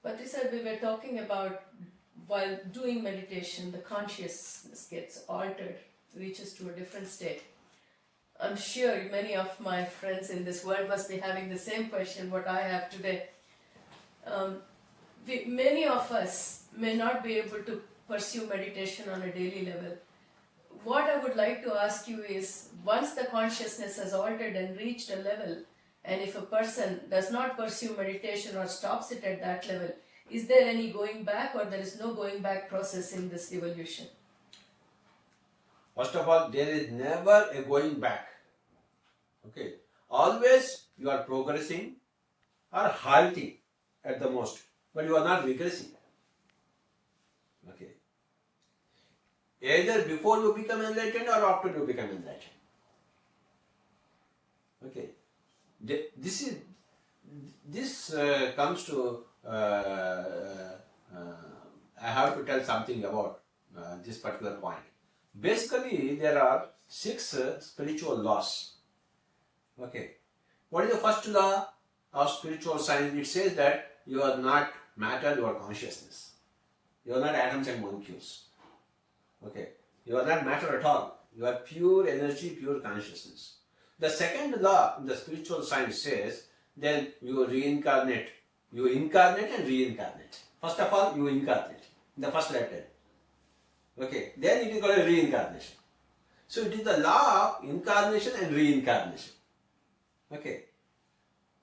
Patriji, we were talking about while doing meditation, the consciousness gets altered, reaches to a different state. I'm sure many of my friends in this world must be having the same question what I have today. Many of us may not be able to pursue meditation on a daily level. What I would like to ask you is, once the consciousness has altered and reached a level, and if a person does not pursue meditation or stops it at that level, is there any going back, or there is no going back process in this evolution? First of all, there is never a going back. Okay. Always you are progressing or halting at the most, but you are not regressing. Okay. Either before you become enlightened or after you become enlightened. Okay. This comes to I have to tell something about this particular point. Basically, there are 6 spiritual laws. Okay. What is the first law of spiritual science? It says that you are not matter, you are consciousness. You are not atoms and molecules. Okay. You are not matter at all. You are pure energy, pure consciousness. The second law in the spiritual science says, then you reincarnate. You incarnate and reincarnate. First of all, you incarnate in the first lifetime. Okay. Then it is called a reincarnation. So it is the law of incarnation and reincarnation. Okay.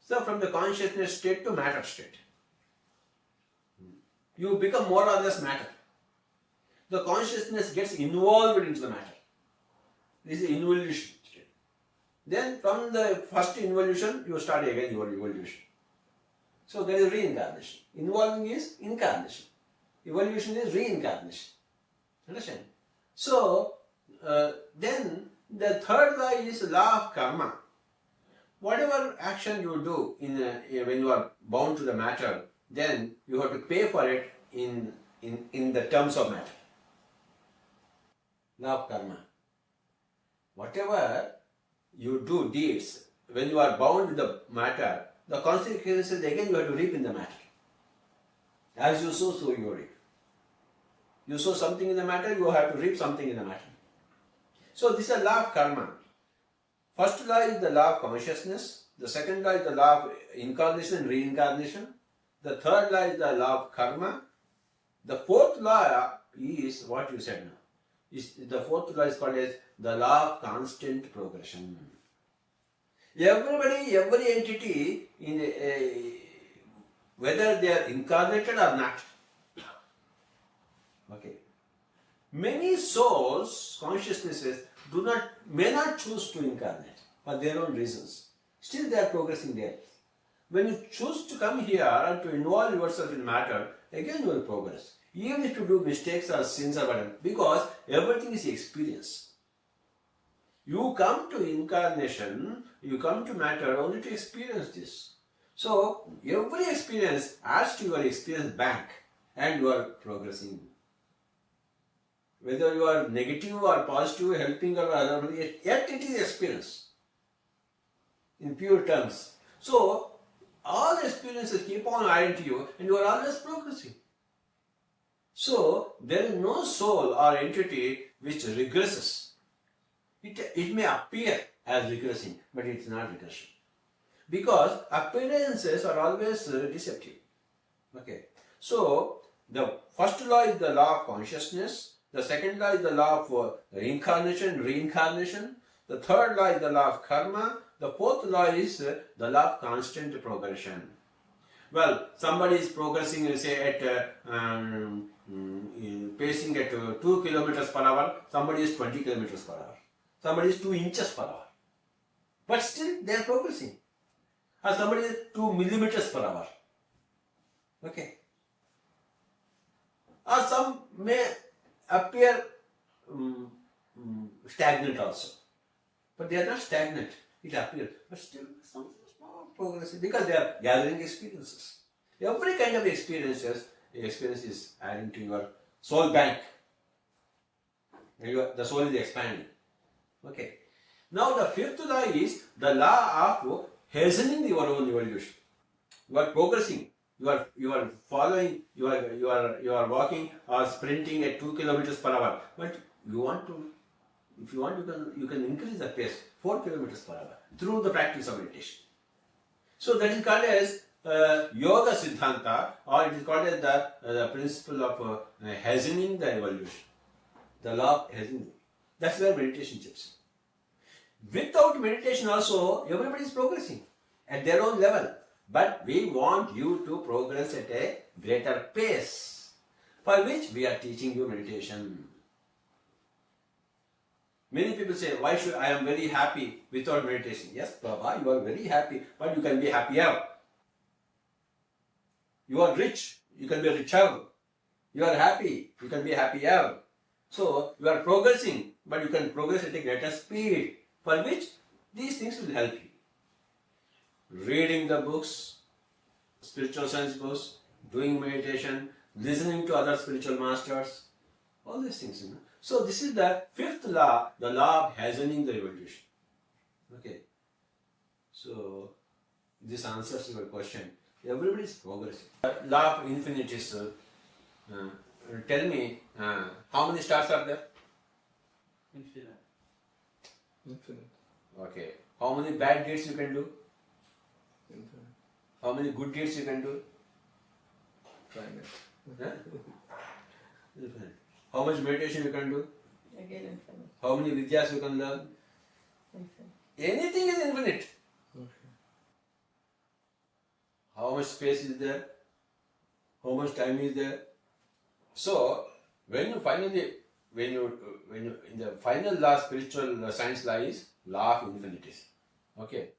So from the consciousness state to matter state, you become more or less matter. The consciousness gets involved into the matter. This is involution state. Then from the first involution, you start again your evolution. So there is reincarnation. Involving is incarnation. Evolution is reincarnation. Understand? So then the third law is law of karma. Whatever action you do when you are bound to the matter, then you have to pay for it in the terms of matter. Law of karma. Whatever you do deeds, when you are bound with the matter, the consequences again you have to reap in the matter. As you sow, so you reap. You sow something in the matter, you have to reap something in the matter. So this is a law of karma. First law is the law of consciousness. The second law is the law of incarnation and reincarnation. The third law is the law of karma. The fourth law is what you said now. The fourth law is called as the law of constant progression. Everybody, every entity, whether they are incarnated or not. Okay. Many souls, consciousnesses, may not choose to incarnate for their own reasons. Still they are progressing there. When you choose to come here and to involve yourself in matter, again you will progress. Even if you do mistakes or sins or whatever, because everything is experience. You come to incarnation, you come to matter only to experience this. So every experience adds to your experience bank and you are progressing. Whether you are negative or positive, helping or other, yet it is experience in pure terms. So all experiences keep on adding to you and you are always progressing. So there is no soul or entity which regresses. It may appear as regressing, but it is not regression. Because appearances are always deceptive. Okay. So the first law is the law of consciousness. The second law is the law of incarnation and reincarnation. The third law is the law of karma. The fourth law is the law of constant progression. Well, somebody is progressing, say, at pacing at 2 kilometers per hour. Somebody is 20 kilometers per hour. Somebody is 2 inches per hour. But still they are progressing. Or somebody is 2 millimeters per hour. Okay. Or some may appear stagnant also. But they are not stagnant. It appears. But still some small progress because they are gathering experiences. Every kind of experience is adding to your soul bank. The soul is expanding. Okay. Now the fifth law is the law of hastening your own evolution. You are progressing. You are following. You are walking or sprinting at 2 kilometers per hour. But you want to, if you want, you can increase the pace 4 kilometers per hour through the practice of meditation. So that is called as yoga siddhanta, or it is called as the principle of hastening the evolution, the law of hastening. That's where meditation chips. Without meditation also, everybody is progressing at their own level. But we want you to progress at a greater pace, for which we are teaching you meditation. Many people say, why should I am very happy without meditation? Yes, Baba, you are very happy, but you can be happier. You are rich, you can be richer. You are happy, you can be happier. So you are progressing, but you can progress at a greater speed, for which these things will help you. Reading the books, spiritual science books, doing meditation, listening to other spiritual masters, all these things. So this is the fifth law, the law of hastening the evolution. Okay. So this answers your question. Everybody is progressing. Law of infinities. Tell me, how many stars are there? Infinite. Okay. How many bad deeds you can do? Infinite. How many good deeds you can do? Finite. Huh? Infinite. How much meditation you can do? Again infinite. How many vidyas you can learn? Infinite. Anything is infinite. Okay. How much space is there? How much time is there? So when you finally, when you in the final law, spiritual science law is law of infinities. Okay.